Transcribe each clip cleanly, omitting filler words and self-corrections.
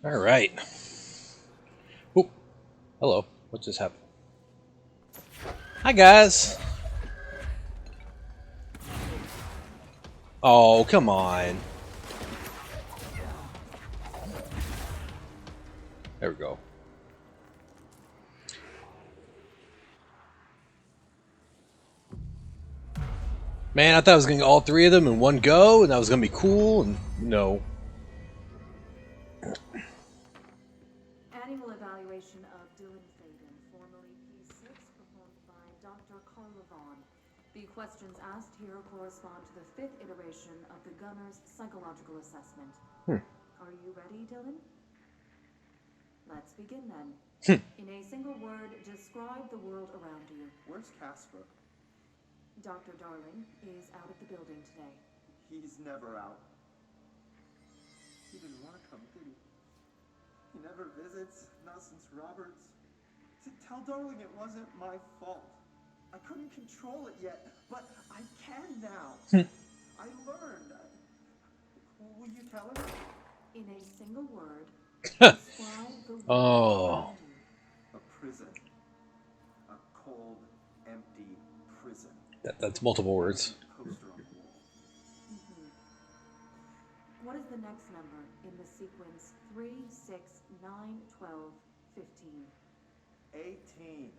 All right. Oop. Hello. What just happened? Hi, guys. Oh, come on. There we go. Man, I thought I was going to get all three of them in one go, and that was going to be cool, and no. Annual evaluation of Dylan Fagan, formerly P6, performed by Dr. Carla Vaughn. The questions asked here correspond to the fifth iteration of the Gunner's psychological assessment. Are you ready, Dylan? Let's begin then. In a single word, describe the world around you. Where's Casper? Dr. Darling is out of the building today. He's never out. He didn't want to come, did he? He never visits, not since Roberts. Tell Darling it wasn't my fault. I couldn't control it yet, but I can now. I learned. Will you tell him? In a single word, describe the world Oh. around you. A prison. A cold, empty prison. That's multiple words. Poster on the wall. What is the next number in the sequence 3, 6, 9, 12, 15? 18.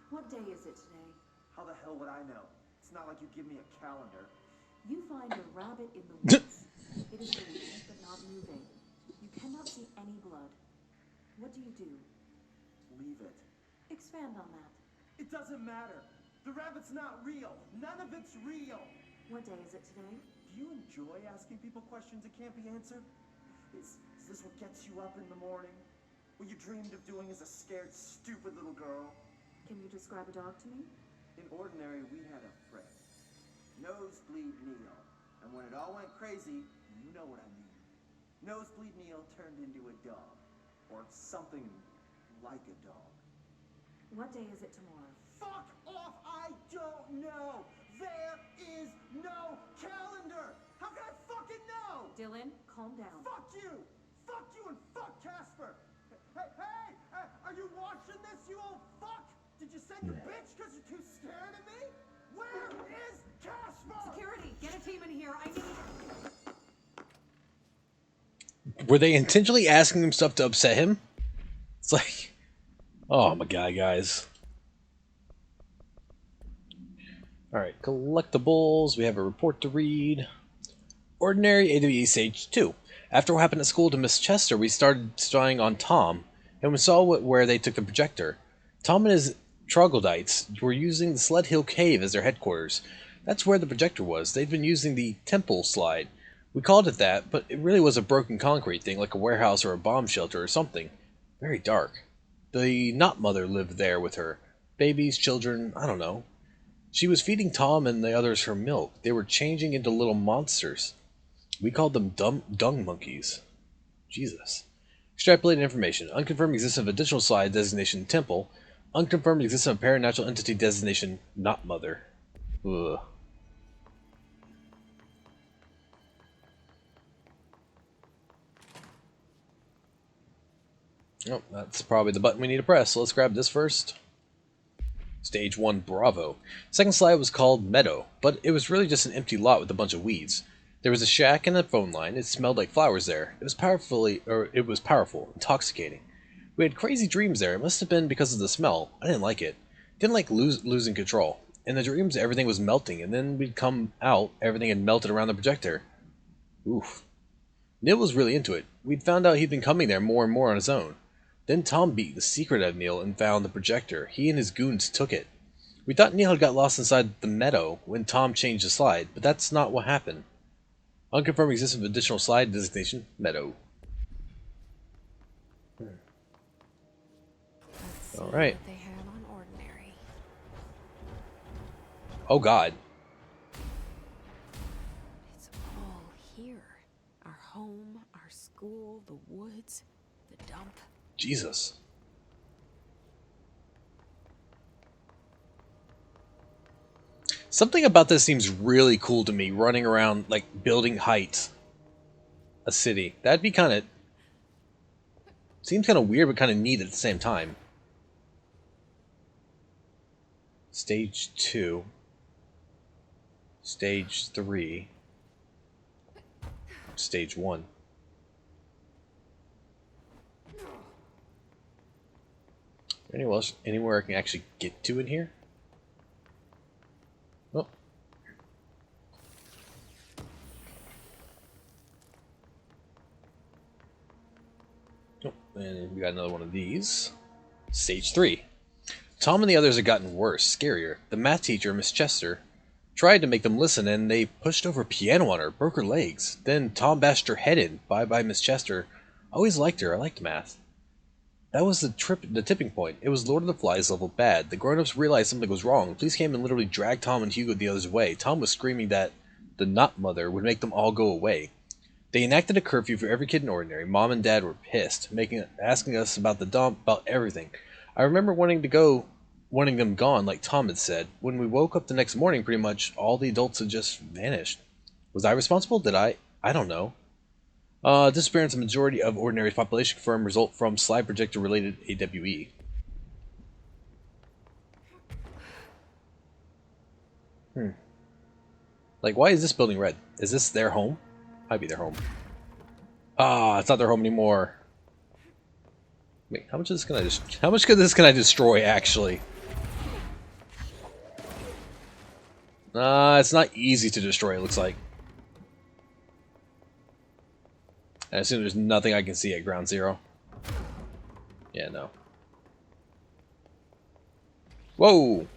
What day is it today? How the hell would I know? It's not like you give me a calendar. You find a rabbit in the woods. It is breathing, but not moving. You cannot see any blood. What do you do? Leave it. Expand on that. It doesn't matter. The rabbit's not real. None of it's real. What day is it today? Do you enjoy asking people questions that can't be answered? Is this what gets you up in the morning? What you dreamed of doing as a scared, stupid little girl? Can you describe a dog to me? In Ordinary, we had a friend. Nosebleed Neil. And when it all went crazy, you know what I mean. Nosebleed Neil turned into a dog. Or something like a dog. What day is it tomorrow? Fuck off! I don't know! There is no calendar! How can I fucking know? Dylan, calm down. Fuck you! Fuck you and fuck Casper! Hey! Are you watching this, you old fuck? Did you send your bitch because you're too scared of me? Where is Casper? Security, get a team in here. I need... Were they intentionally asking him stuff to upset him? It's like, oh my god, guys. Alright, collectibles. We have a report to read. Ordinary AWE Stage 2. After what happened at school to Miss Chester, we started spying on Tom, and we saw where they took the projector. Tom and his troglodytes were using the Sled Hill Cave as their headquarters. That's where the projector was. They'd been using the Temple Slide. We called it that, but it really was a broken concrete thing, like a warehouse or a bomb shelter or something. Very dark. The Not Mother lived there with her. Babies, children, I don't know. She was feeding Tom and the others her milk. They were changing into little monsters. We called them dung monkeys. Jesus. Extrapolated information. Unconfirmed existence of additional slide designation Temple. Unconfirmed existence of paranatural entity designation Not Mother. Ugh. Oh, that's probably the button we need to press, so let's grab this first. Stage 1 Bravo. Second slide was called Meadow, but it was really just an empty lot with a bunch of weeds. There was a shack and a phone line. It smelled like flowers there. It was powerful, intoxicating. We had crazy dreams there. It must have been because of the smell. I didn't like it. Didn't like losing control. In the dreams, everything was melting, and then we'd come out, everything had melted around the projector. Oof. Neil was really into it. We'd found out he'd been coming there more and more on his own. Then Tom beat the secret out of Neil and found the projector. He and his goons took it. We thought Neil had got lost inside the meadow when Tom changed the slide, but that's not what happened. Unconfirmed existence of additional slide designation, Meadow. Alright. They have on Ordinary. Oh god. It's all here. Our home, our school, the woods, the dump. Jesus. Something about this seems really cool to me, running around, like, building heights. A city. That'd be kind of... Seems kind of weird, but kind of neat at the same time. Stage 2. Stage 3. Stage 1. Anywhere I can actually get to in here? Oh. Oh, and we got another one of these. Stage 3. Tom and the others had gotten worse, scarier. The math teacher, Miss Chester, tried to make them listen, and they pushed over a piano on her, broke her legs. Then Tom bashed her head in. Bye-bye, Miss Chester. I always liked her. I liked math. That was the tipping point. It was Lord of the Flies level bad. The grown-ups realized something was wrong. The police came and literally dragged Tom and Hugo the other way. Tom was screaming that the Not Mother would make them all go away. They enacted a curfew for every kid in Ordinary. Mom and Dad were pissed, asking us about the dump, about everything. I remember wanting them gone, like Tom had said. When we woke up the next morning, pretty much all the adults had just vanished. Was I responsible? Did I? I don't know. Disappearance of majority of Ordinary's population confirmed result from slide projector related AWE. Like, why is this building red? Is this their home? Might be their home. Ah, it's not their home anymore. Wait, how much of this can I destroy actually? It's not easy to destroy, it looks like. I assume there's nothing I can see at ground zero. Yeah, no. Whoa!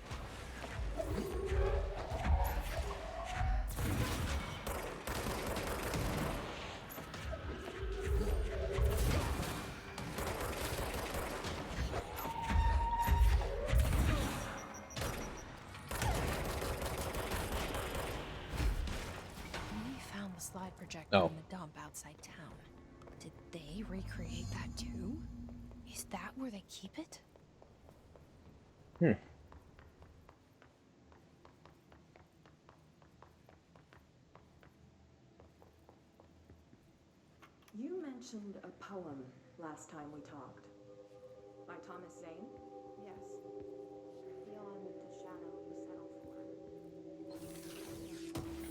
We found the slide projector Oh. in the dump outside town. Did they recreate that too? Is that where they keep it? You mentioned a poem last time we talked. By Thomas Zane? Yes. Beyond the shadow you settle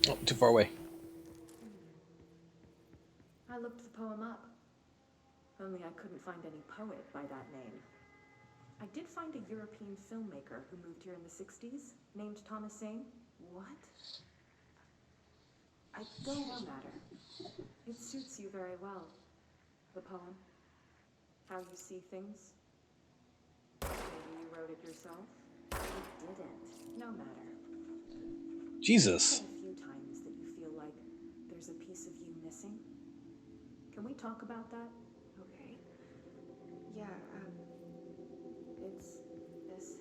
for. Oh, too far away. I looked the poem up. Only I couldn't find any poet by that name. I did find a European filmmaker who moved here in the 60s, named Thomas Zane. What? It don't matter. It suits you very well. The poem. How you see things. Maybe you wrote it yourself. You didn't. No matter. Jesus. There's been a few times that you feel like there's a piece of you missing. Can we talk about that? Okay. Yeah, it's this.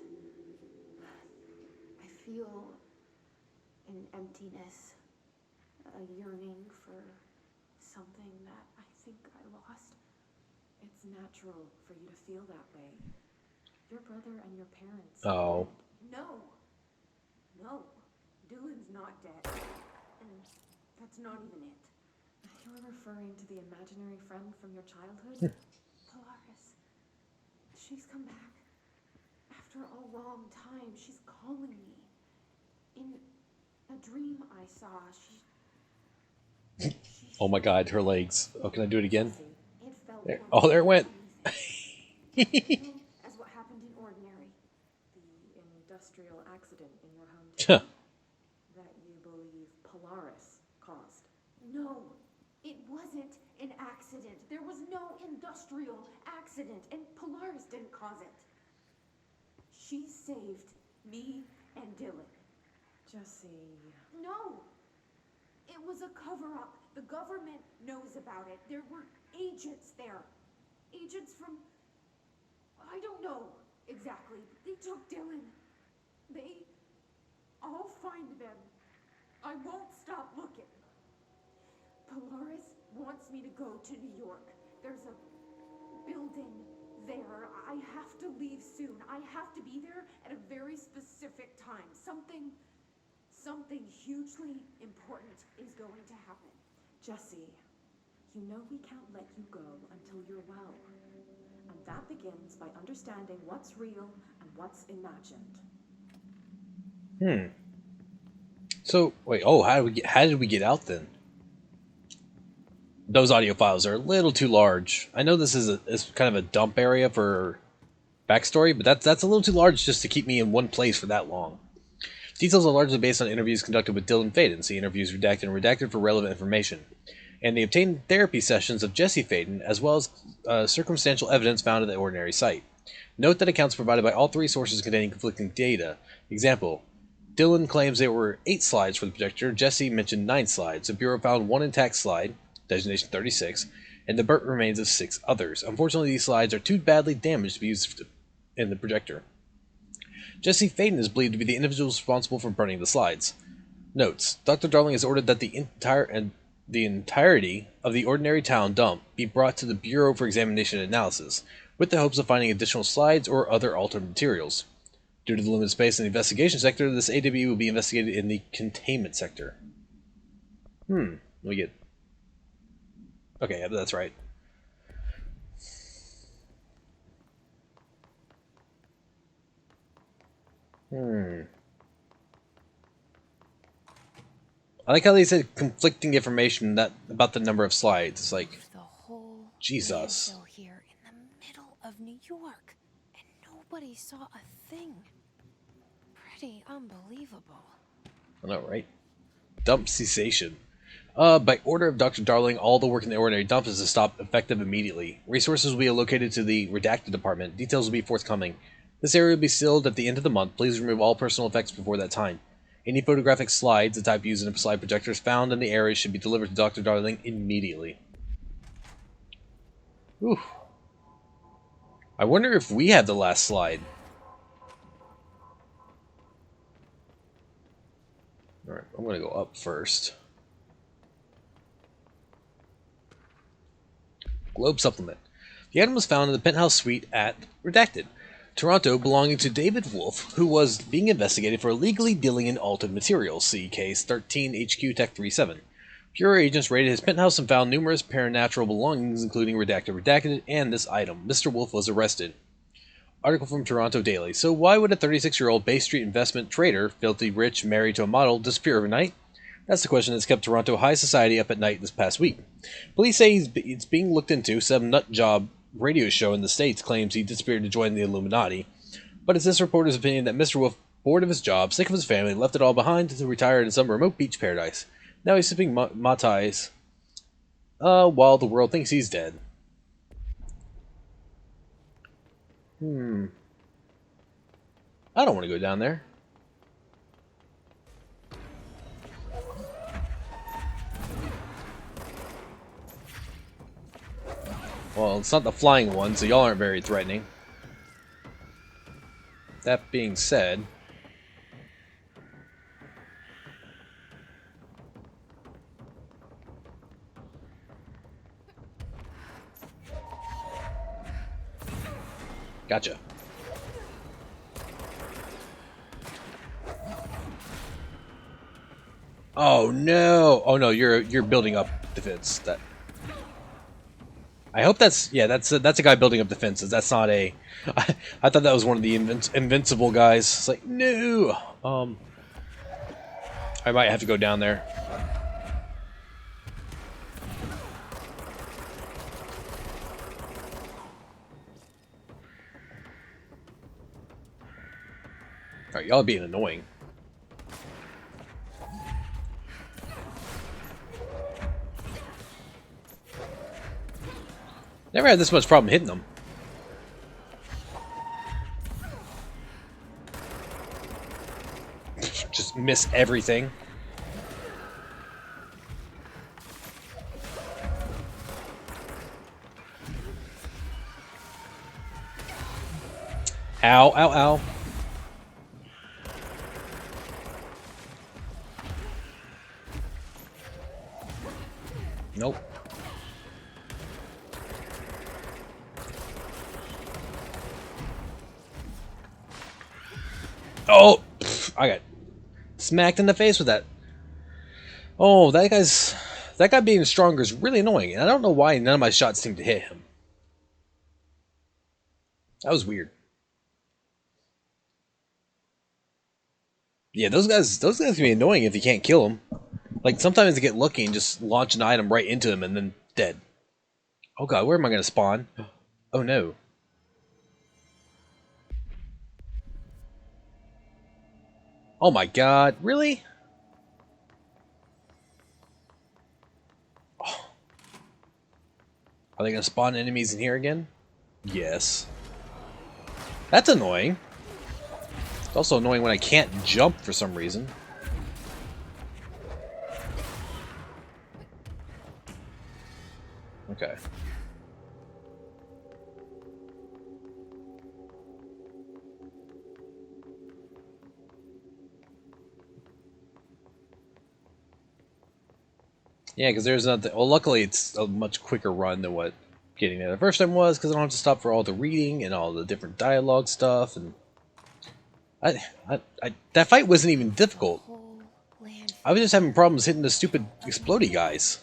I feel an emptiness, a yearning for something that I think I lost. It's natural for you to feel that way. Your brother and your parents. Oh. No. No. Dylan's not dead. And that's not even it. You're referring to the imaginary friend from your childhood? Polaris. She's come back. After a long time, she's calling me. In a dream I saw, she Oh my god, her legs. Oh, can I do it again? It felt There. Oh, there it went. as what happened in Ordinary. The industrial accident in your hometown that you believe Polaris caused. No, it wasn't an accident. There was no industrial accident, and Polaris didn't cause it. She saved me and Dylan. Jesse. No, it was a cover-up. The government knows about it. There were agents there. Agents from... I don't know exactly. They took Dylan. I'll find them. I won't stop looking. Polaris wants me to go to New York. There's a building there. I have to leave soon. I have to be there at a very specific time. Something hugely important is going to happen. Jesse, you know we can't let you go until you're well. that begins by understanding what's real and what's imagined. So, wait, oh, how did we get out then? Those audio files are a little too large. I know this is kind of a dump area for backstory, but that's a little too large just to keep me in one place for that long. Details are largely based on interviews conducted with Dylan Faden. See interviews redacted and redacted for relevant information. And the obtained therapy sessions of Jesse Faden, as well as circumstantial evidence found at the ordinary site. Note that accounts provided by all three sources containing conflicting data. Example, Dylan claims there were 8 slides for the projector, Jesse mentioned 9 slides, the Bureau found 1 intact slide, designation 36, and the burnt remains of 6 others. Unfortunately, these slides are too badly damaged to be used in the projector. Jesse Faden is believed to be the individual responsible for burning the slides. Notes: Dr. Darling has ordered that the entirety of the ordinary town dump be brought to the Bureau for examination and analysis, with the hopes of finding additional slides or other altered materials. Due to the limited space in the investigation sector, this AW will be investigated in the containment sector. We get... Okay, yeah, that's right. I like how they said conflicting information about the number of slides. It's like, The whole Jesus. landfill here in the middle of New York, and nobody saw a thing. Pretty unbelievable. I know, right? Dump cessation. By order of Dr. Darling, all the work in the ordinary dump is to stop effective immediately. Resources will be allocated to the redacted department. Details will be forthcoming. This area will be sealed at the end of the month. Please remove all personal effects before that time. Any photographic slides, the type used in slide projectors found in the area, should be delivered to Dr. Darling immediately. Ooh. I wonder if we have the last slide. Alright, I'm going to go up first. Globe Supplement. The item was found in the penthouse suite at Redacted, Toronto, belonging to David Wolf, who was being investigated for illegally dealing in altered materials. See Case 13 HQ Tech 37. Bureau agents raided his penthouse and found numerous paranatural belongings, including Redacted, and this item. Mr. Wolf was arrested. Article from Toronto Daily. So why would a 36-year-old Bay Street investment trader, filthy rich, married to a model, disappear overnight? That's the question that's kept Toronto high society up at night this past week. Police say it's being looked into. Some nut job radio show in the States claims he disappeared to join the Illuminati. But it's this reporter's opinion that Mr. Wolf, bored of his job, sick of his family, left it all behind to retire in some remote beach paradise. Now he's sipping Mai Tais, while the world thinks he's dead. I don't want to go down there. Well, it's not the flying one, so y'all aren't very threatening. That being said... Gotcha. Oh no! Oh no, you're building up defense. That... I hope that's... Yeah, that's a guy building up defenses. That's not a... I thought that was one of the invincible guys. It's like, no! I might have to go down there. Alright, y'all being annoying. Never had this much problem hitting them. Just miss everything. Ow, ow, ow. Nope. Oh, I got smacked in the face with that. Oh, that guy being stronger is really annoying, and I don't know why none of my shots seem to hit him. That was weird. Yeah, those guys can be annoying if you can't kill them. Like, sometimes they get lucky and just launch an item right into them and then dead. Oh god, where am I going to spawn? Oh no. Oh my god, really? Oh. Are they going to spawn enemies in here again? Yes. That's annoying. It's also annoying when I can't jump for some reason. Okay. Yeah, because there's nothing. Well, luckily it's a much quicker run than what getting there the first time was, because I don't have to stop for all the reading and all the different dialogue stuff. And that fight wasn't even difficult. I was just having problems hitting the stupid explodey guys.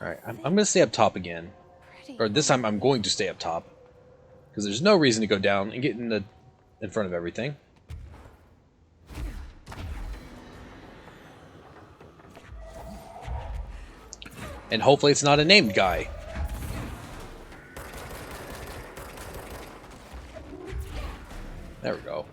Alright, I'm going to stay up top again. Or this time I'm going to stay up top. Because there's no reason to go down and get in front of everything. And hopefully it's not a named guy. There we go.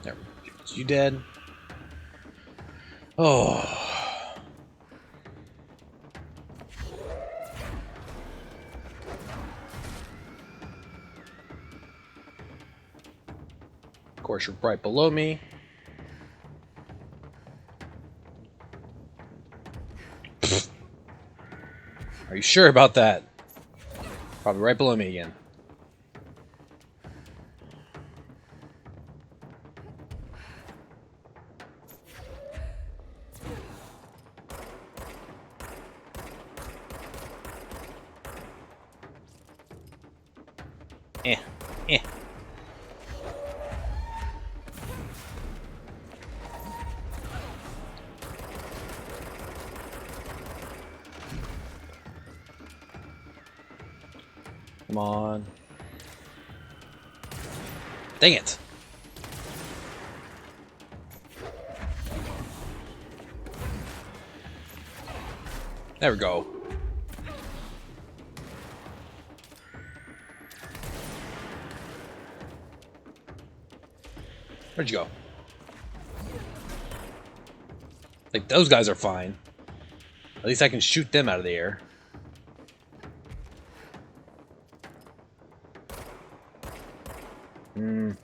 There. You dead? Oh. Of course, you're right below me. Are you sure about that? Probably right below me again. Eh. Eh. Come on. Dang it. There we go. Where'd you go? Like, those guys are fine. At least I can shoot them out of the air. Come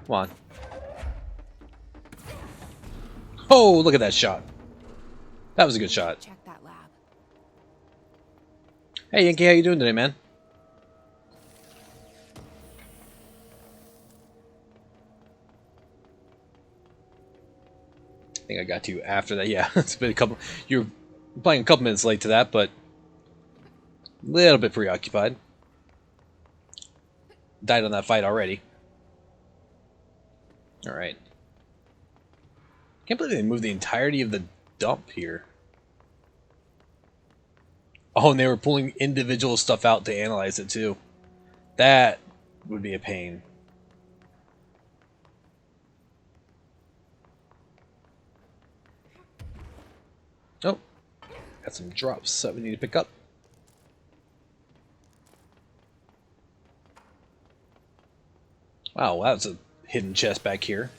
on. Oh, look at that shot. That was a good shot. Check that lab. Hey, Yankee, how you doing today, man? I think I got to you after that. Yeah, it's been a couple. You're playing a couple minutes late to that, but a little bit preoccupied. Died on that fight already. All right. Can't believe they moved the entirety of the dump here. Oh, and they were pulling individual stuff out to analyze it too. That would be a pain. Oh, got some drops that we need to pick up. Wow, that's a hidden chest back here.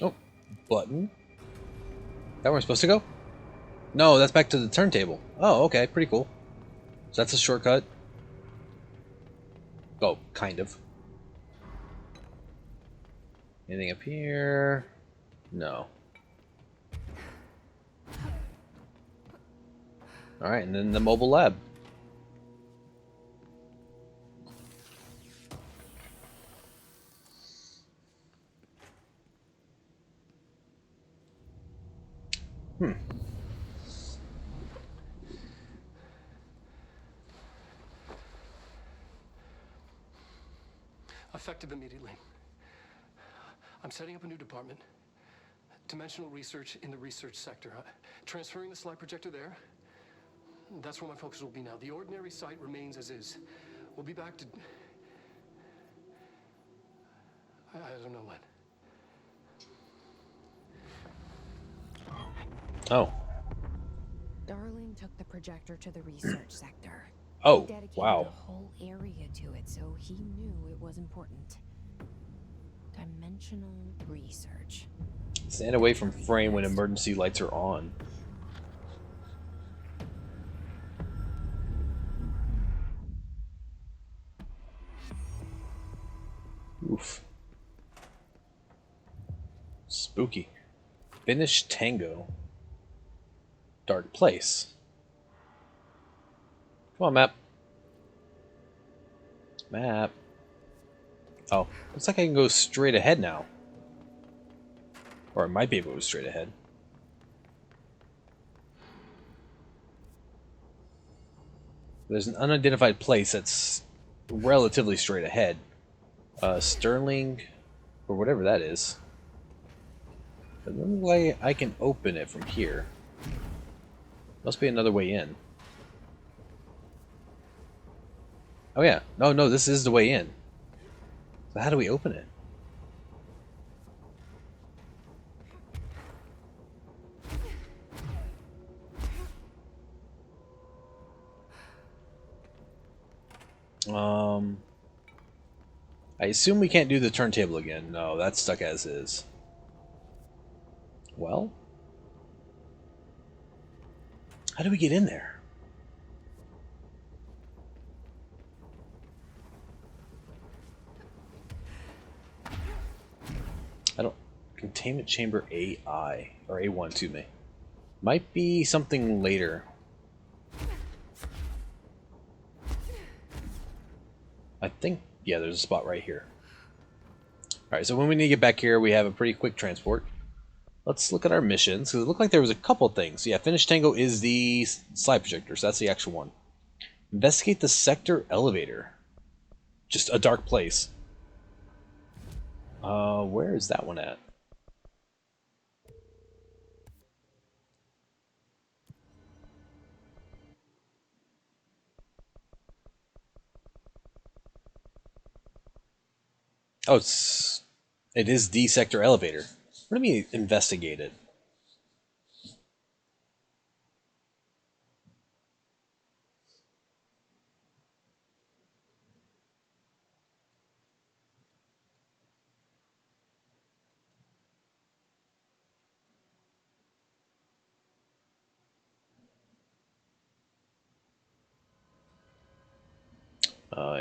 Oh, button. That where we're supposed to go? No, that's back to the turntable. Oh, okay, pretty cool. So that's a shortcut. Oh, kind of. Anything up here? No. Alright, and then the mobile lab. Effective immediately. I'm setting up a new department. Dimensional research in the research sector. Transferring the slide projector there. That's where my focus will be now. The ordinary site remains as is. We'll be back to... I don't know when. Oh. Darling took the projector to the research sector. Oh, He dedicated wow. a whole area to it, so he knew it was important. Dimensional research. Stand away from frame when emergency lights are on. Oof. Spooky. Finish Tango. Dark place. Come on, map. Map. Oh, looks like I can go straight ahead now. Or I might be able to go straight ahead. There's an unidentified place that's relatively straight ahead. Sterling, or whatever that is. But the only way I can open it from here. Must be another way in. Oh yeah, no, this is the way in. So how do we open it? I assume we can't do the turntable again. No, that's stuck as is. Well, how do we get in there? I don't... Containment chamber AI, or A1, excuse me. Might be something later. I think, yeah, there's a spot right here. Alright, so when we need to get back here, we have a pretty quick transport. Let's look at our missions, because it looked like there was a couple things. Yeah, Finish Tango is the slide projector, so that's the actual one. Investigate the sector elevator. Just a dark place. Where is that one at? Oh, it is the sector elevator. What do you mean investigated?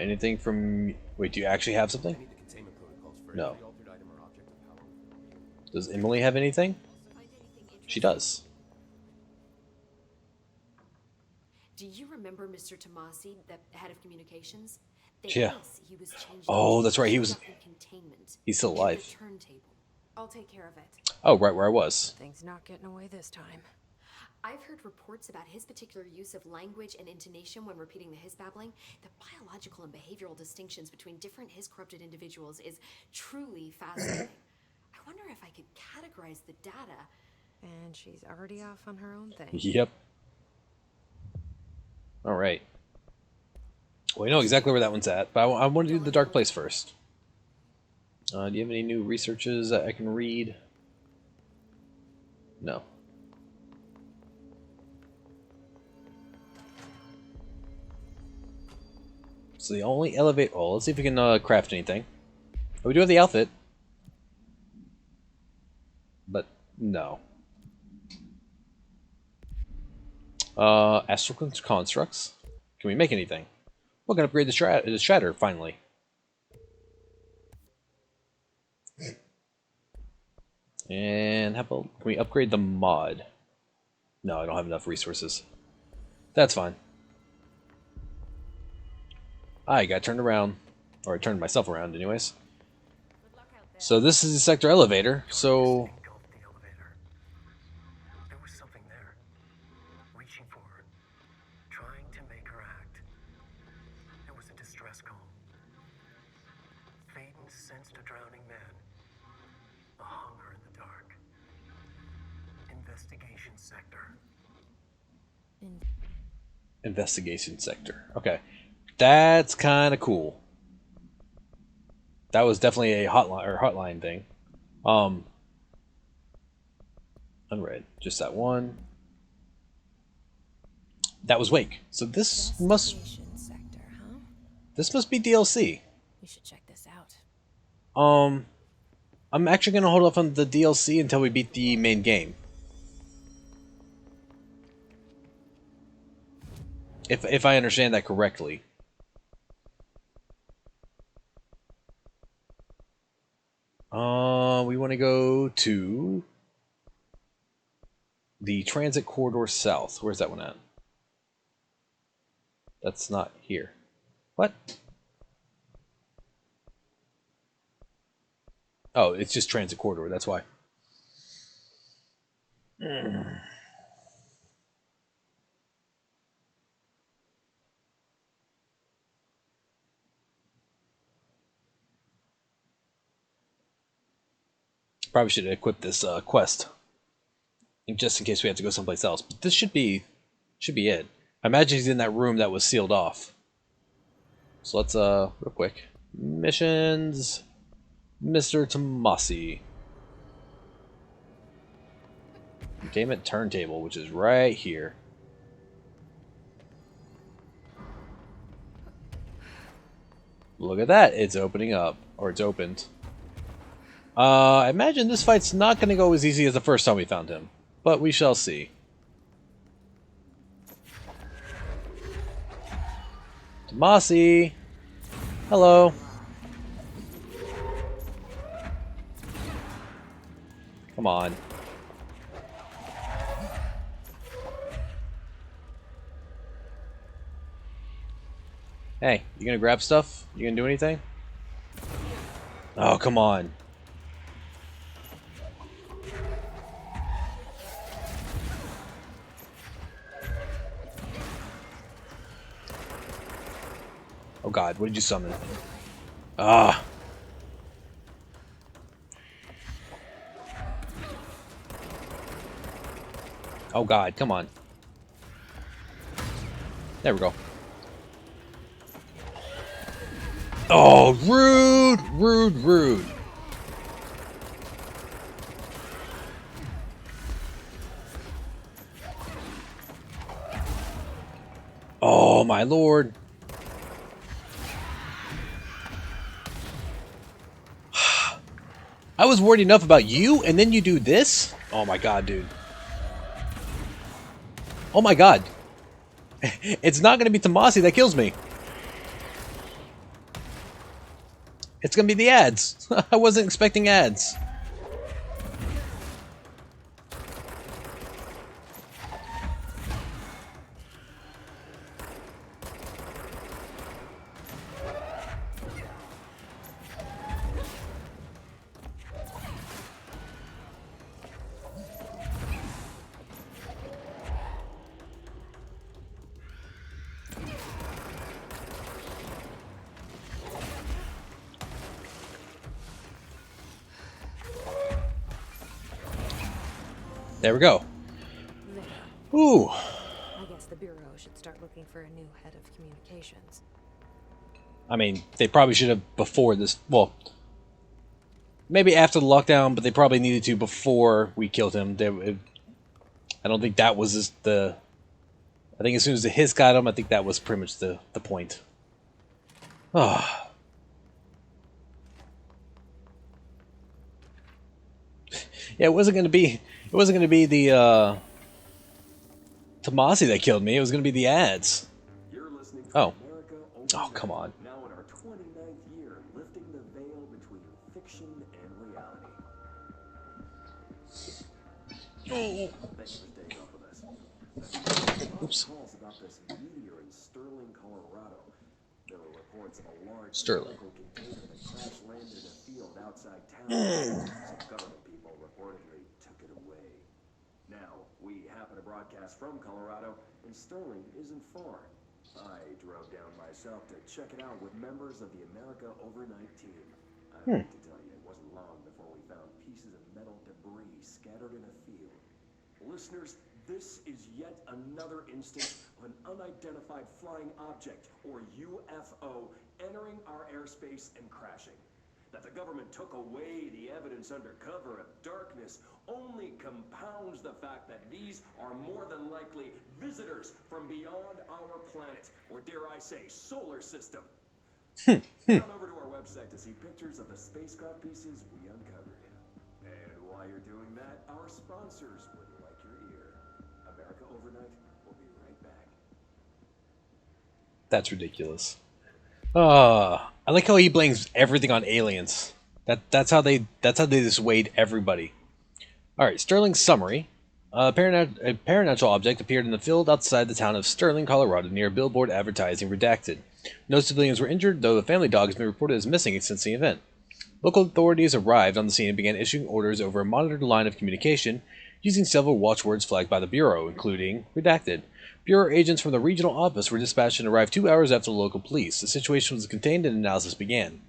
Anything from... Wait, do you actually have something? No. Does Emily have anything? She does. Do you remember Mr. Tomasi, the head of communications? Yeah. He was changed Oh, that's right. He was... containment. He's still alive. Turntable. I'll take care of it. Oh, right where I was. Things not getting away this time. I've heard reports about his particular use of language and intonation when repeating the his babbling. The biological and behavioral distinctions between different his corrupted individuals is truly fascinating. I wonder if I could categorize the data. And she's already off on her own thing. Yep. Alright. Well, we know exactly where that one's at, but I want to do the dark place first. Do you have any new researches that I can read? No. So the only elevate... Oh, let's see if we can craft anything. Oh, we do have the outfit. But, no. Astral constructs. Can we make anything? We can upgrade the shatter, finally. And how about... Can we upgrade the mod? No, I don't have enough resources. That's fine. I got turned around. Or I turned myself around anyways. So this is the sector elevator, so... Engulfed the elevator. There was something there, reaching for her, trying to make her act. It was a distress call. Faden sensed a drowning man, a hunger in the dark. Investigation sector. Investigation sector. Okay. That's kind of cool. That was definitely a hotline thing. Unread. Just that one. That was Wake. So this must Investigation sector, huh? this must be DLC. We should check this out. I'm actually gonna hold off on the DLC until we beat the main game. If I understand that correctly. We want to go to the Transit Corridor South. Where's that one at? That's not here. What? Oh, it's just Transit Corridor, that's why. Probably should equip this quest, just in case we have to go someplace else. But this should be it. I imagine he's in that room that was sealed off. So let's real quick, missions, Mr. Tomasi. Containment turntable, which is right here. Look at that, it's opening up, or it's opened. I imagine this fight's not going to go as easy as the first time we found him, but we shall see. Tomasi! Hello! Come on. Hey, you gonna grab stuff? You gonna do anything? Oh, come on. Oh god, what did you summon? Ah. Oh god, come on. There we go. Oh, rude, rude, rude. Oh my lord. I was worried enough about you, and then you do this? Oh my god, dude. Oh my god. It's not going to be Tomasi that kills me. It's going to be the ads. I wasn't expecting ads. There we go. There. Ooh. I guess the Bureau should start looking for a new head of communications. I mean, they probably should have before this. Well, maybe after the lockdown, but they probably needed to before we killed him. I don't think that was the... I think as soon as the Hiss got him, I think that was pretty much the point. Ah. Yeah, it wasn't gonna be the Tomasi that killed me. It was gonna be the ads. You're listening to Oh. America Oh, come on. Now in our 29th year, lifting the veil between fiction and reality. Oh. Thank you for staying up with us. Oops. Calls about this meteor in Sterling, Colorado. There were reports of a large Sterling. chemical container that crash landed in a field outside town. Some government people reportedly took it away. Now, we happen to broadcast from Colorado, and Sterling isn't far. I drove down myself to check it out with members of the America Overnight team. I hate to tell you, it wasn't long before we found pieces of metal debris scattered in a field. Listeners, this is yet another instance of an unidentified flying object, or UFO, entering our airspace and crashing. That the government took away the evidence under cover of darkness only compounds the fact that these are more than likely visitors from beyond our planet, or dare I say, solar system. Head on over to our website to see pictures of the spacecraft pieces we uncovered. And while you're doing that, our sponsors would like your ear. America Overnight will be right back. That's ridiculous. I like how he blames everything on aliens. That's how they dissuade everybody. All right, Sterling's summary. A paranormal object appeared in the field outside the town of Sterling, Colorado, near a billboard advertising redacted. No civilians were injured, though the family dog has been reported as missing since the event. Local authorities arrived on the scene and began issuing orders over a monitored line of communication, using several watchwords flagged by the Bureau, including redacted. Bureau agents from the regional office were dispatched and arrived 2 hours after the local police. The situation was contained and analysis began.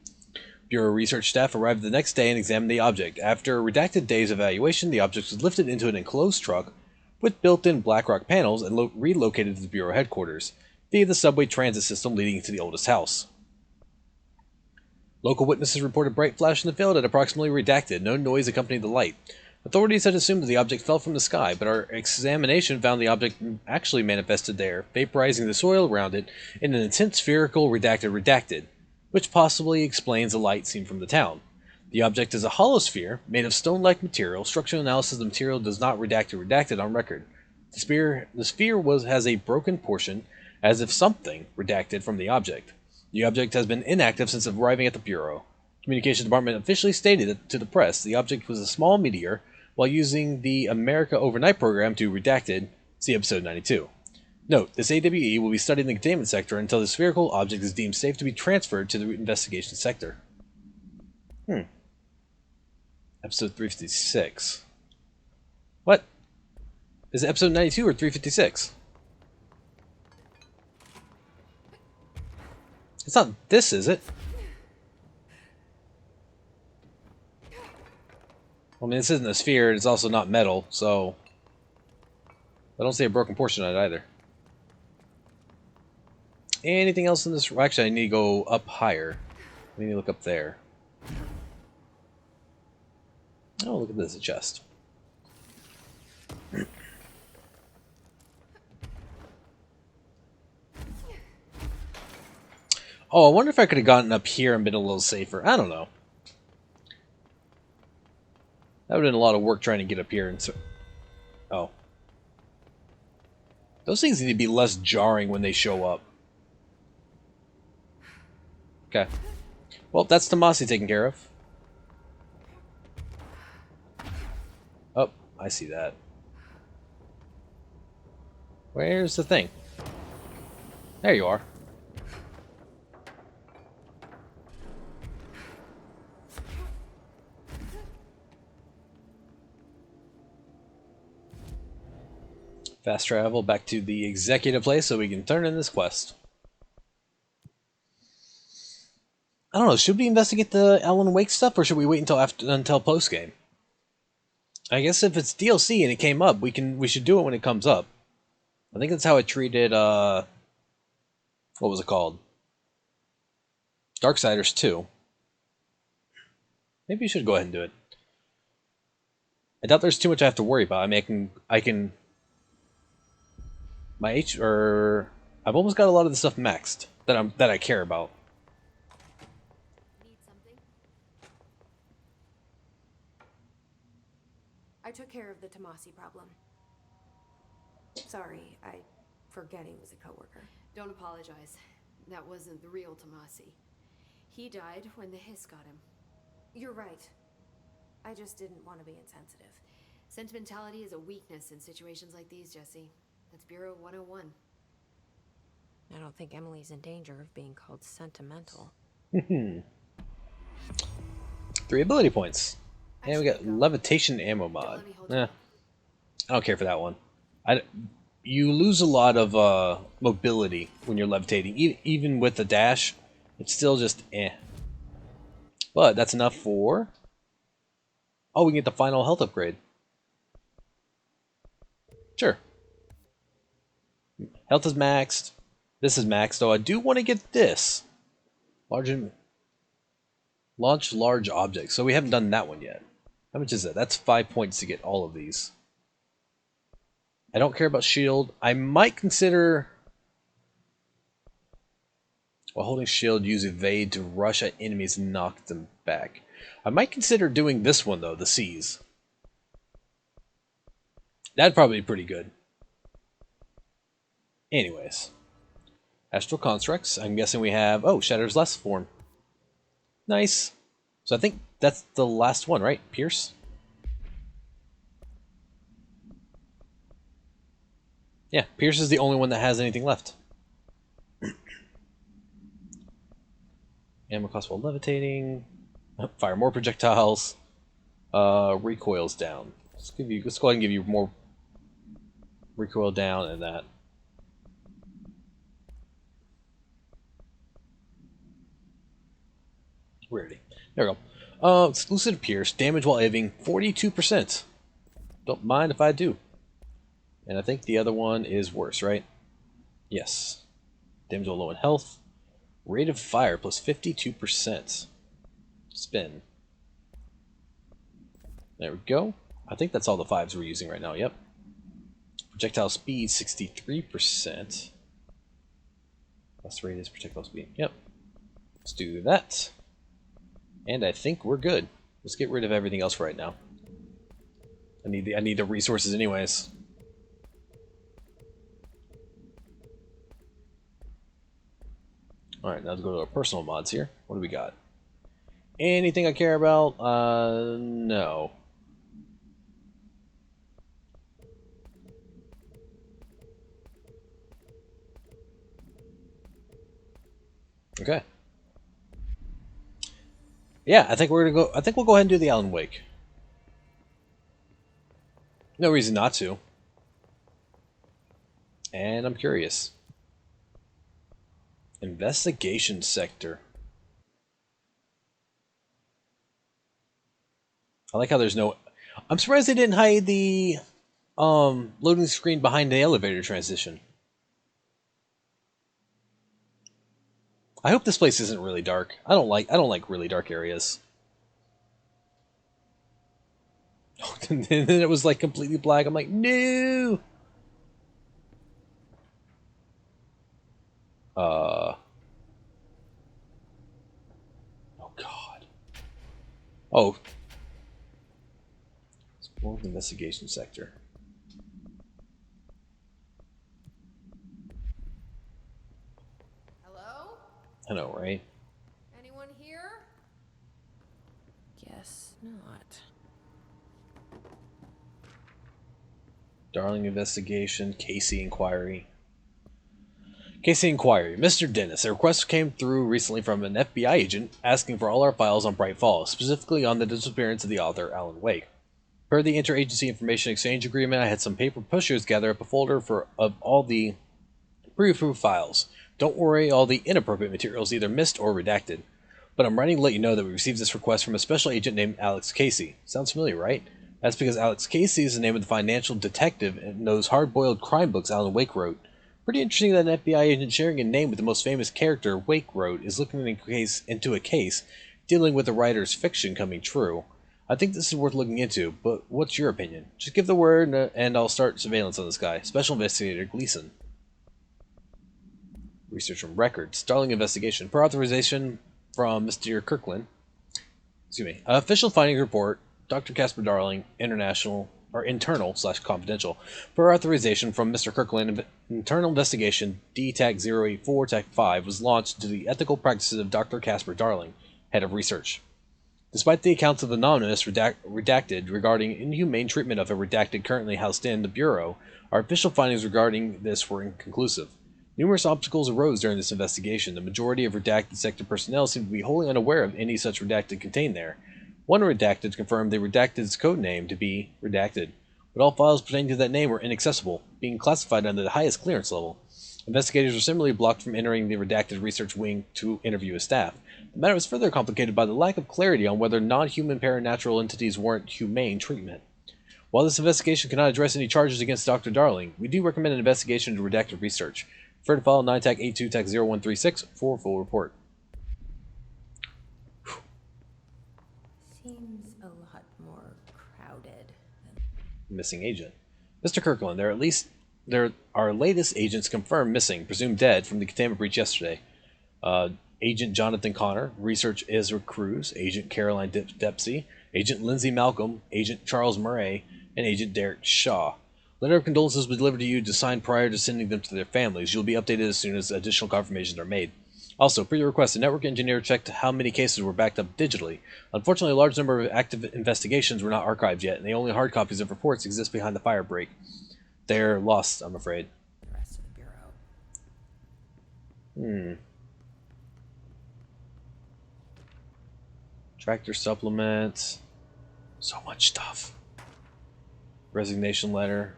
Bureau research staff arrived the next day and examined the object. After a redacted day's evaluation, the object was lifted into an enclosed truck with built-in BlackRock panels and relocated to the Bureau headquarters via the subway transit system leading to the oldest house. Local witnesses reported bright flash in the field at approximately redacted. No noise accompanied the light. Authorities had assumed that the object fell from the sky, but our examination found the object actually manifested there, vaporizing the soil around it in an intense spherical redacted, which possibly explains the light seen from the town. The object is a hollow sphere made of stone-like material. Structural analysis of the material does not redacted on record. The sphere has a broken portion, as if something redacted from the object. The object has been inactive since arriving at the Bureau. Communications Department officially stated to the press the object was a small meteor while using the America Overnight program to redacted, see episode 92. Note, this AWE will be studied in the containment sector until the spherical object is deemed safe to be transferred to the investigation sector. Episode 356. What? Is it episode 92 or 356? It's not this, is it? I mean, this isn't a sphere, it's also not metal, so... I don't see a broken portion on it either. Anything else in this? Actually, I need to go up higher. I need to look up there. Oh, look at this, a chest. Oh, I wonder if I could have gotten up here and been a little safer. I don't know. That would have been a lot of work trying to get up here. And so, oh. Those things need to be less jarring when they show up. Okay. Well, that's Tomasi taken care of. Oh, I see that. Where's the thing? There you are. Fast travel back to the executive place so we can turn in this quest. I don't know, should we investigate the Alan Wake stuff or should we wait until post game? I guess if it's DLC and it came up, we should do it when it comes up. I think that's how I treated what was it called? Darksiders 2. Maybe you should go ahead and do it. I doubt there's too much I have to worry about. I mean, I can I've almost got a lot of the stuff maxed that I care about. Need something? I took care of the Tomasi problem. Sorry, I forget he was a coworker. Don't apologize. That wasn't the real Tomasi. He died when the hiss got him. You're right. I just didn't want to be insensitive. Sentimentality is a weakness in situations like these, Jesse. That's Bureau 101. I don't think Emily's in danger of being called sentimental. 3 ability points. And we got levitation ammo mod. I don't care for that one. You lose a lot of mobility when you're levitating. Even with the dash, it's still just eh. But that's enough for... Oh, we can get the final health upgrade. Sure. Health is maxed. This is maxed, though I do want to get this. Launch large objects. So we haven't done that one yet. How much is that? That's 5 points to get all of these. I don't care about shield. I might consider... While holding shield, use evade to rush at enemies and knock them back. I might consider doing this one, though, the seize. That'd probably be pretty good. Anyways. Astral Constructs. I'm guessing we have... Oh, Shatter's Last Form. Nice. So I think that's the last one, right? Pierce? Yeah, Pierce is the only one that has anything left. Ammo cost while levitating. Fire more projectiles. Recoils down. Let's go ahead and give you more recoil down and that. Rarity. There we go. Exclusive Pierce. Damage while aiming 42%. Don't mind if I do. And I think the other one is worse, right? Yes. Damage while low in health. Rate of fire plus 52%. Spin. There we go. I think that's all the 5s we're using right now, yep. Projectile speed 63%. Less rate is projectile speed. Yep. Let's do that. And I think we're good. Let's get rid of everything else right now. I need the resources anyways. Alright, now let's go to our personal mods here. What do we got? Anything I care about? No. Okay. Yeah, I think we're gonna go. I think we'll go ahead and do the Alan Wake. No reason not to. And I'm curious. Investigation sector. I like how there's no... I'm surprised they didn't hide the loading screen behind the elevator transition. I hope this place isn't really dark. I don't like really dark areas. And then it was like completely black. I'm like, no. Oh God. Oh. Explore the investigation sector. Hello? I know, right? Anyone here? Guess not. Darling investigation, Casey inquiry. Casey inquiry. Mr. Dennis, a request came through recently from an FBI agent asking for all our files on Bright Falls, specifically on the disappearance of the author Alan Wake. Per the Interagency Information Exchange Agreement, I had some paper pushers gather up a folder of all the pre-approved files. Don't worry, all the inappropriate material is either missed or redacted. But I'm writing to let you know that we received this request from a special agent named Alex Casey. Sounds familiar, right? That's because Alex Casey is the name of the financial detective in those hard-boiled crime books Alan Wake wrote. Pretty interesting that an FBI agent sharing a name with the most famous character Wake wrote is looking into a case dealing with the writer's fiction coming true. I think this is worth looking into, but what's your opinion? Just give the word and I'll start surveillance on this guy. Special Investigator Gleason. Research from records. Starling investigation. Per authorization from Mr. Kirkland. Excuse me. Official finding report. Dr. Casper Darling. Internal/confidential. Per authorization from Mr. Kirkland, internal investigation DTAC 084-5 was launched to the ethical practices of Dr. Casper Darling, head of research. Despite the accounts of anonymous redacted regarding inhumane treatment of a redacted currently housed in the Bureau, our official findings regarding this were inconclusive. Numerous obstacles arose during this investigation. The majority of redacted sector personnel seemed to be wholly unaware of any such redacted contained there. One redacted confirmed the redacted's code name to be redacted, but all files pertaining to that name were inaccessible, being classified under the highest clearance level. Investigators were similarly blocked from entering the redacted research wing to interview his staff. The matter was further complicated by the lack of clarity on whether non-human paranatural entities warrant humane treatment. While this investigation cannot address any charges against Dr. Darling, we do recommend an investigation into redacted research. Refer to file 9TAC82TAC0136 for a full report. Seems a lot more crowded than... Missing agent. Mr. Kirkland, our latest agents confirmed missing, presumed dead, from the containment breach yesterday. Agent Jonathan Connor, Research Ezra Cruz, Agent Caroline Dempsey, Agent Lindsay Malcolm, Agent Charles Murray, and Agent Derek Shaw. Letter of condolences was delivered to you to sign prior to sending them to their families. You'll be updated as soon as additional confirmations are made. Also, per your request, a network engineer checked how many cases were backed up digitally. Unfortunately, a large number of active investigations were not archived yet, and the only hard copies of reports exist behind the fire break. They're lost, I'm afraid. the rest of the Bureau. Tractor supplements. So much stuff. Resignation letter.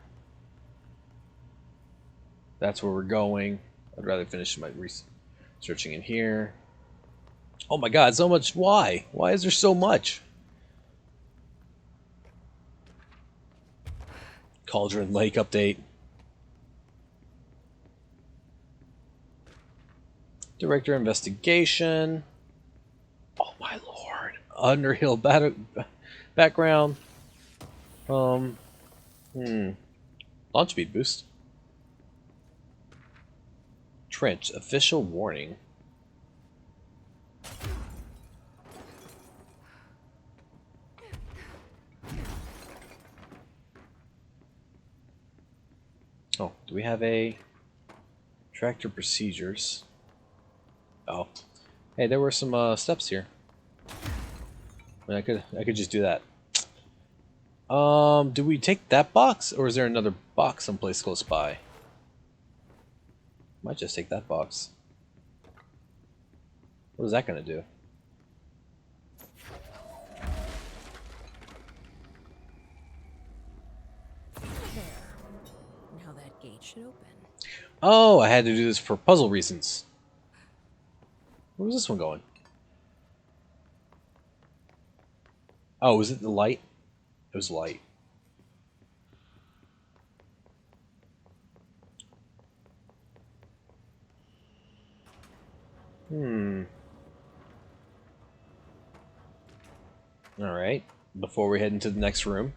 That's where we're going. I'd rather finish my researching in here. Oh my god, so much. Why? Why is there so much? Cauldron Lake update. Director investigation. Oh my lord. Underhill background. Launch speed boost. Trench official warning. Oh, do we have a tractor procedures? Oh, hey, there were some steps here. I mean, I could just do that. Do we take that box, or is there another box someplace close by? Might just take that box. What is that gonna do? There. Now that gate should open. Oh, I had to do this for puzzle reasons. Where was this one going? Oh, was it the light? It was light. Alright, before we head into the next room.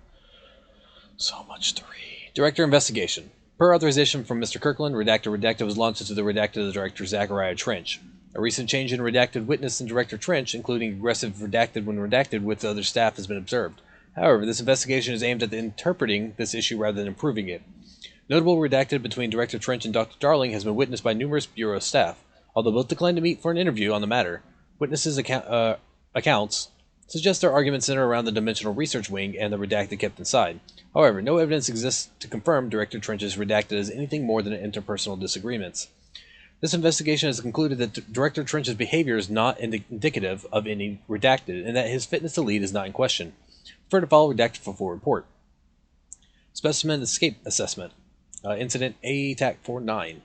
So much to read. Director Investigation. Per authorization from Mr. Kirkland, Redacted was launched into the Redacted of Director Zachariah Trench. A recent change in Redacted witness in Director Trench, including aggressive Redacted when redacted with other staff, has been observed. However, this investigation is aimed at interpreting this issue rather than improving it. Notable Redacted between Director Trench and Dr. Darling has been witnessed by numerous Bureau staff, although both declined to meet for an interview on the matter. Witnesses' accounts suggest their arguments center around the Dimensional Research Wing and the Redacted kept inside. However, no evidence exists to confirm Director Trench's Redacted as anything more than interpersonal disagreements. This investigation has concluded that Director Trench's behavior is not indicative of any Redacted, and that his fitness to lead is not in question. Refer to file Redacted for full report. Specimen Escape Assessment. Incident ATAC-49.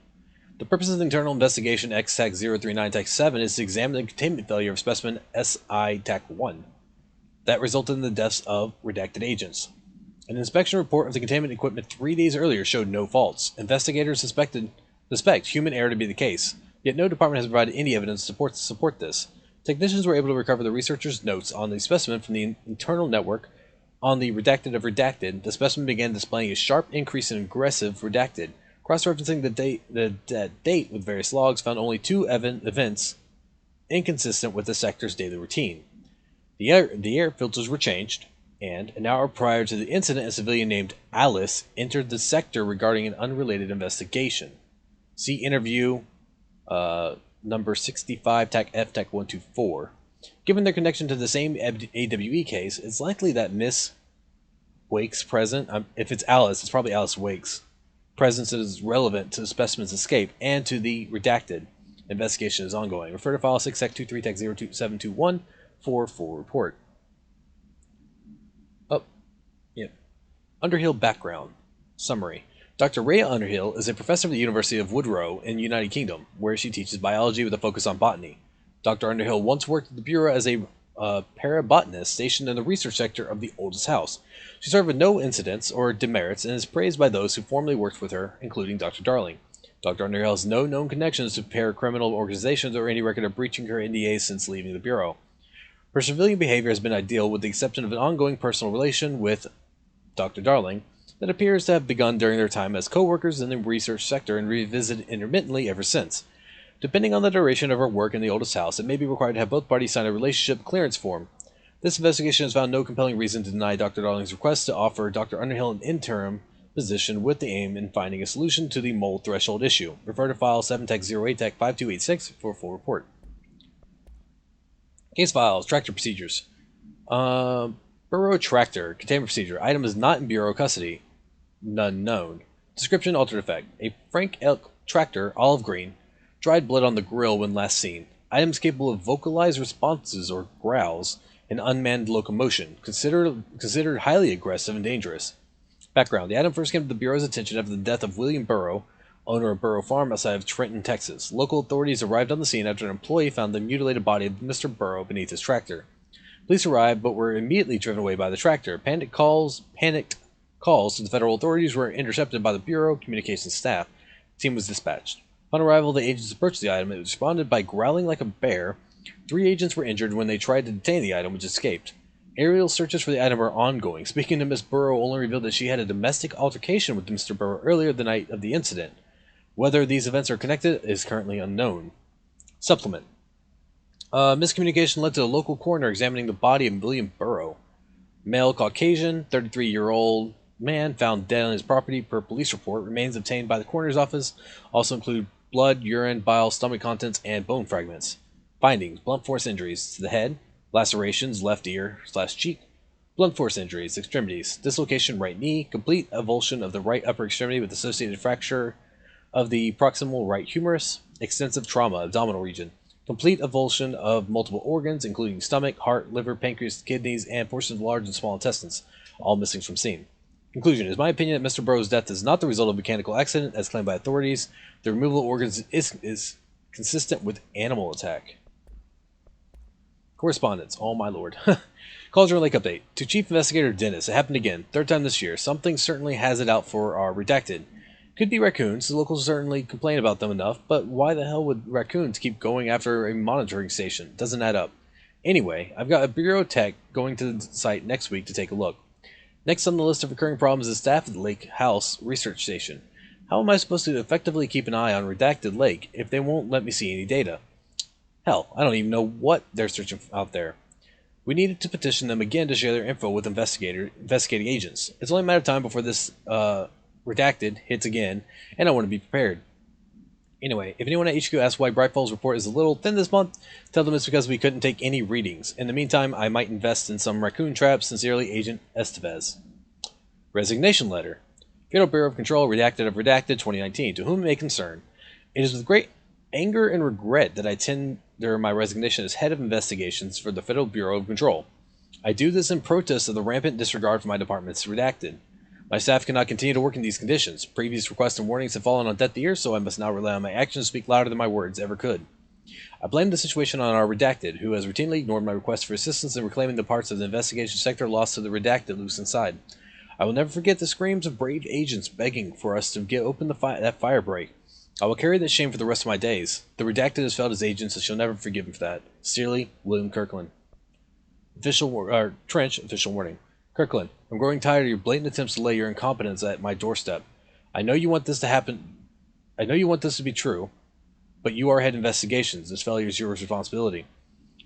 The purpose of the internal investigation XTAC-039-7 is to examine the containment failure of specimen SI-TAC-1 that resulted in the deaths of redacted agents. An inspection report of the containment equipment 3 days earlier showed no faults. Investigators suspect human error to be the case, yet no department has provided any evidence to support this. Technicians were able to recover the researchers' notes on the specimen from the internal network. On the Redacted of Redacted, the specimen began displaying a sharp increase in aggressive Redacted. Cross-referencing the date with various logs found only 2 events inconsistent with the sector's daily routine. The air filters were changed, and an hour prior to the incident, a civilian named Alice entered the sector regarding an unrelated investigation. See interview number 65 TAC-F TAC-124. Given their connection to the same AWE case, it's likely that Miss Wake's present. If it's Alice, it's probably Alice Wake's presence is relevant to the specimen's escape and to the redacted. Investigation is ongoing. Refer to file 6-23-02721 for full report. Oh, yep. Underhill background. Summary. Dr. Rhea Underhill is a professor at the University of Woodrow in the United Kingdom, where she teaches biology with a focus on botany. Dr. Underhill once worked at the Bureau as a parabotanist stationed in the research sector of the oldest house. She served with no incidents or demerits and is praised by those who formerly worked with her, including Dr. Darling. Dr. Underhill has no known connections to paracriminal organizations or any record of breaching her NDAs since leaving the Bureau. Her civilian behavior has been ideal with the exception of an ongoing personal relation with Dr. Darling that appears to have begun during their time as co-workers in the research sector and revisited intermittently ever since. Depending on the duration of her work in the oldest house, it may be required to have both parties sign a relationship clearance form. This investigation has found no compelling reason to deny Dr. Darling's request to offer Dr. Underhill an interim position with the aim in finding a solution to the mold threshold issue. Refer to file 7-08-5286 for a full report. Case files, tractor procedures. Burrow tractor, containment procedure. Item is not in Bureau custody. None known. Description, altered effect. A Frank Elk tractor, olive green. Dried blood on the grill when last seen. Items capable of vocalized responses or growls and unmanned locomotion. Considered highly aggressive and dangerous. Background. The item first came to the Bureau's attention after the death of William Burrow, owner of Burrow Farm outside of Trenton, Texas. Local authorities arrived on the scene after an employee found the mutilated body of Mr. Burrow beneath his tractor. Police arrived but were immediately driven away by the tractor. Panicked calls to the federal authorities were intercepted by the Bureau communications staff. The team was dispatched. Upon arrival, the agents approached the item. It responded by growling like a bear. 3 agents were injured when they tried to detain the item, which escaped. Aerial searches for the item are ongoing. Speaking to Miss Burrow only revealed that she had a domestic altercation with Mr. Burrow earlier the night of the incident. Whether these events are connected is currently unknown. Supplement. Miscommunication led to the local coroner examining the body of William Burrow. Male Caucasian, 33-year-old man found dead on his property per police report. Remains obtained by the coroner's office also include blood, urine, bile, stomach contents, and bone fragments. Findings: blunt force injuries to the head, lacerations left ear/cheek, blunt force injuries, extremities, dislocation right knee, complete avulsion of the right upper extremity with associated fracture of the proximal right humerus, extensive trauma, abdominal region, complete avulsion of multiple organs, including stomach, heart, liver, pancreas, kidneys, and portions of large and small intestines, all missing from scene. Conclusion: it is my opinion that Mr. Burrow's death is not the result of a mechanical accident, as claimed by authorities. The removal of organs is consistent with animal attack. Correspondence. Oh my lord. Cauldron Lake update. To Chief Investigator Dennis, it happened again. 3rd time this year. Something certainly has it out for our redacted. Could be raccoons. The locals certainly complain about them enough, but why the hell would raccoons keep going after a monitoring station? Doesn't add up. Anyway, I've got a Bureau tech going to the site next week to take a look. Next on the list of recurring problems is staff at the Lake House Research Station. How am I supposed to effectively keep an eye on Redacted Lake if they won't let me see any data? Hell, I don't even know what they're searching out there. We needed to petition them again to share their info with investigating agents. It's only a matter of time before this Redacted hits again, and I want to be prepared. Anyway, if anyone at HQ asks why Bright Falls report is a little thin this month, tell them it's because we couldn't take any readings. In the meantime, I might invest in some raccoon traps. Sincerely, Agent Estevez. Resignation letter. Federal Bureau of Control, Redacted of Redacted, 2019. To whom it may concern. It is with great anger and regret that I tender my resignation as head of investigations for the Federal Bureau of Control. I do this in protest of the rampant disregard for my department's Redacted. My staff cannot continue to work in these conditions. Previous requests and warnings have fallen on deaf ears, so I must now rely on my actions to speak louder than my words ever could. I blame the situation on our Redacted, who has routinely ignored my request for assistance in reclaiming the parts of the investigation sector lost to the Redacted loose inside. I will never forget the screams of brave agents begging for us to get open that fire break. I will carry that shame for the rest of my days. The Redacted has failed as agents, and she'll never forgive me for that. Sincerely, William Kirkland. Trench, official warning. Kirkland, I'm growing tired of your blatant attempts to lay your incompetence at my doorstep. I know you want this to happen. I know you want this to be true, but you are head investigations. This failure is your responsibility.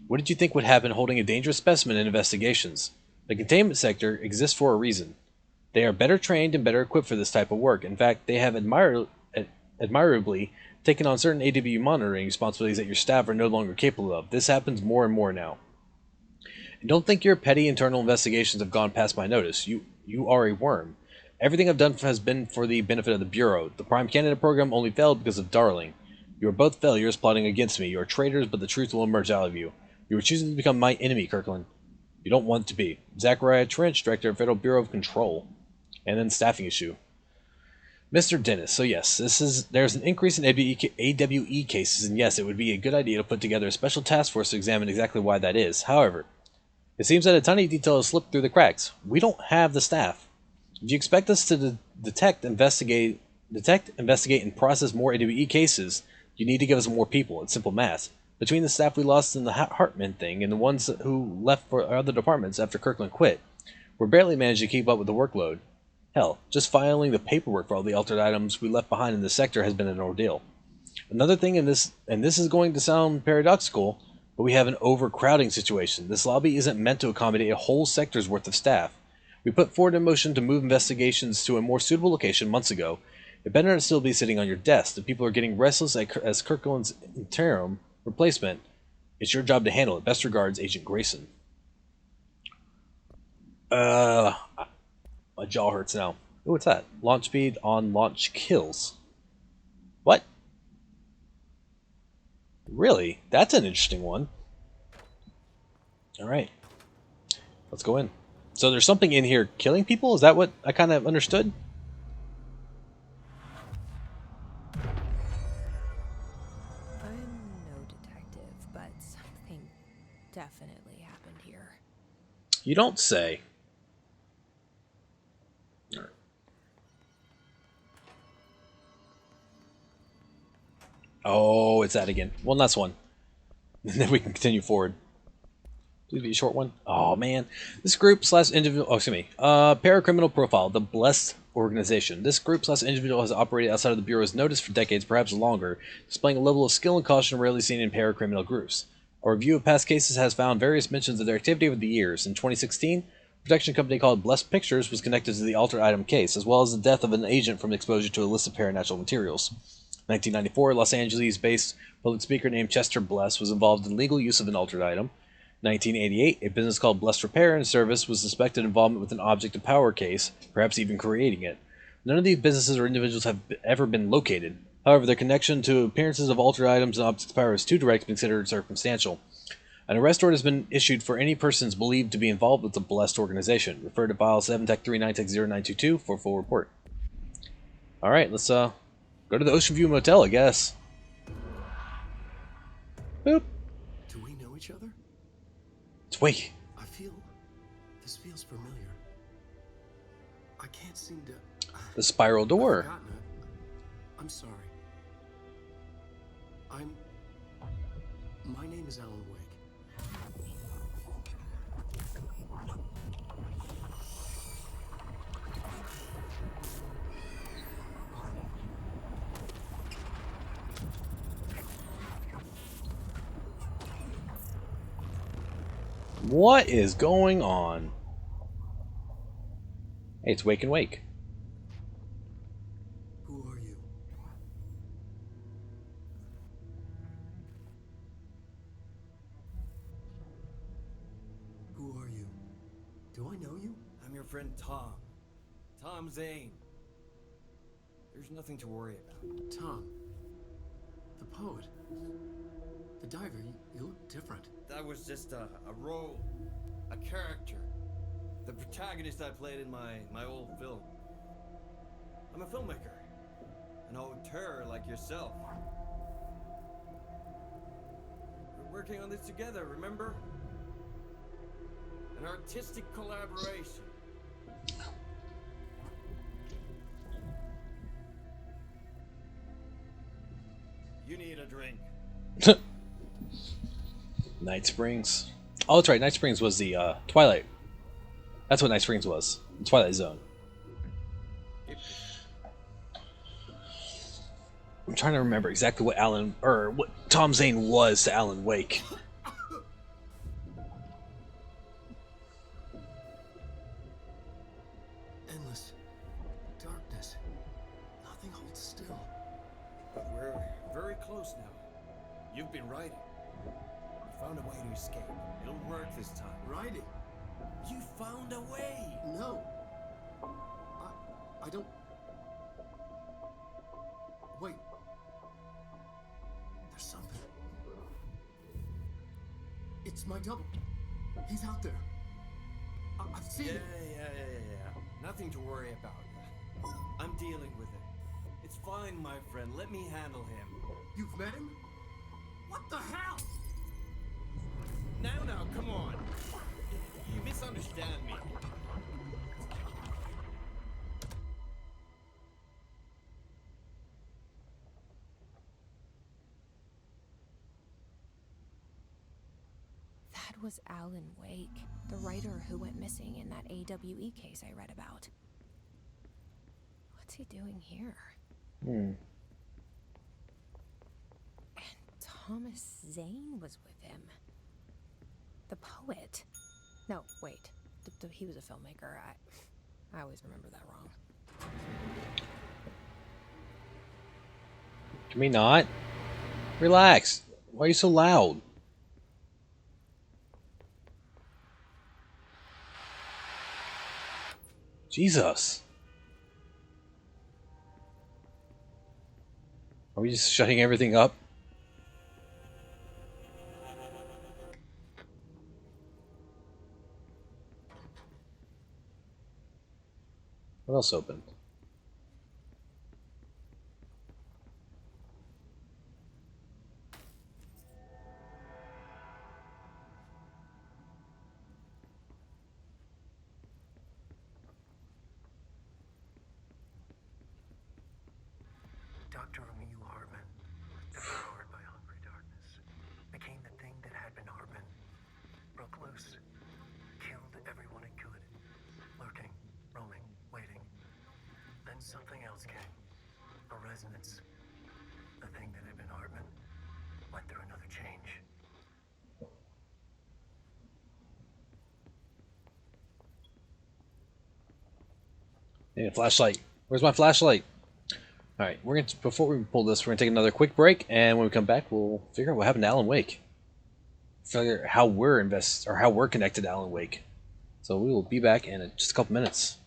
What did you think would happen holding a dangerous specimen in investigations? The containment sector exists for a reason. They are better trained and better equipped for this type of work. In fact, they have admirably taken on certain AW monitoring responsibilities that your staff are no longer capable of. This happens more and more now. And don't think your petty internal investigations have gone past my notice. You are a worm. Everything I've done has been for the benefit of the Bureau. The Prime Candidate program only failed because of Darling. You are both failures plotting against me. You are traitors, but the truth will emerge out of you. You are choosing to become my enemy, Kirkland. You don't want to be. Zachariah Trench, Director of Federal Bureau of Control. And then staffing issue. Mr. Dennis, so yes, there's an increase in AWE cases, and yes, it would be a good idea to put together a special task force to examine exactly why that is. However, it seems that a tiny detail has slipped through the cracks. We don't have the staff. If you expect us to detect, investigate, and process more AWE cases, you need to give us more people. It's simple math. Between the staff we lost in the Hartman thing and the ones who left for other departments after Kirkland quit, we're barely managing to keep up with the workload. Hell, just filing the paperwork for all the altered items we left behind in the sector has been an ordeal. Another thing in this, and this is going to sound paradoxical, but we have an overcrowding situation. This lobby isn't meant to accommodate a whole sector's worth of staff. We put forward a motion to move investigations to a more suitable location months ago. It better not still be sitting on your desk. The people are getting restless as Kirkland's interim replacement. It's your job to handle it. Best regards, Agent Grayson. My jaw hurts now. Ooh, what's that? Launch speed on launch kills. What? Really? That's an interesting one. Alright. Let's go in. So there's something in here killing people? Is that what I kind of understood? I'm no detective, but something definitely happened here. You don't say. Oh, it's that again. One last one. And then we can continue forward. Please be a short one. Oh, man. This group slash individual... Oh, excuse me. Paracriminal Profile, the Blessed Organization. This group slash individual has operated outside of the Bureau's notice for decades, perhaps longer, displaying a level of skill and caution rarely seen in paracriminal groups. A review of past cases has found various mentions of their activity over the years. In 2016, a production company called Blessed Pictures was connected to the altered item case, as well as the death of an agent from exposure to illicit paranatural materials. 1994, Los Angeles-based public speaker named Chester Bless was involved in legal use of an altered item. 1988, a business called Blessed Repair and Service was suspected involvement with an object of power case, perhaps even creating it. None of these businesses or individuals have ever been located. However, their connection to appearances of altered items and objects of power is too direct to be considered circumstantial. An arrest warrant has been issued for any persons believed to be involved with the Blessed organization. Refer to file 7-Tech-39-Tech-0922 for a full report. Alright, let's go to the Ocean View Motel, I guess. Boop. Do we know each other? It's Wake. This feels familiar. I can't seem to... The spiral door. I've forgotten it. I'm sorry. My name is Alan Wake. What is going on? Hey, it's Wake and Wake. Who are you? Who are you? Do I know you? I'm your friend Tom. Tom Zane. There's nothing to worry about. Tom. The poet. The diver. You look different. That was just a role. A character. The protagonist I played in my old film. I'm a filmmaker. An auteur like yourself. We're working on this together, remember? An artistic collaboration. You need a drink. Night Springs. Oh, that's right. Night Springs was the Twilight. That's what Night Springs was. The Twilight Zone. I'm trying to remember exactly what what Tom Zane was to Alan Wake. Endless darkness. Nothing holds still. But we're very close now. You've been writing. You found a way to escape. It'll work this time. Writing? You found a way! No. I don't... Wait. There's something. It's my double. He's out there. I've seen it. Yeah. Nothing to worry about. I'm dealing with it. It's fine, my friend. Let me handle him. You've met him? What the hell? Now, come on. You misunderstand me. That was Alan Wake, the writer who went missing in that AWE case I read about. What's he doing here? And Thomas Zane was with him. The poet. No, wait. He was a filmmaker. I always remember that wrong. Can we not? Relax. Why are you so loud? Jesus. Are we just shutting everything up? What else opened? Dr. Amiu Hartman, devoured by hungry darkness, became the thing that had been Hartman, broke loose, killed everyone it could, lurking, roaming, waiting. Then something else came, a resonance. The thing that had been Hartman went through another change. Need a flashlight. Where's my flashlight? Alright, we're gonna before we pull this, we're gonna take another quick break, and when we come back, we'll figure out what happened to Alan Wake. Figure out how we're connected to Alan Wake. So we will be back in just a couple minutes.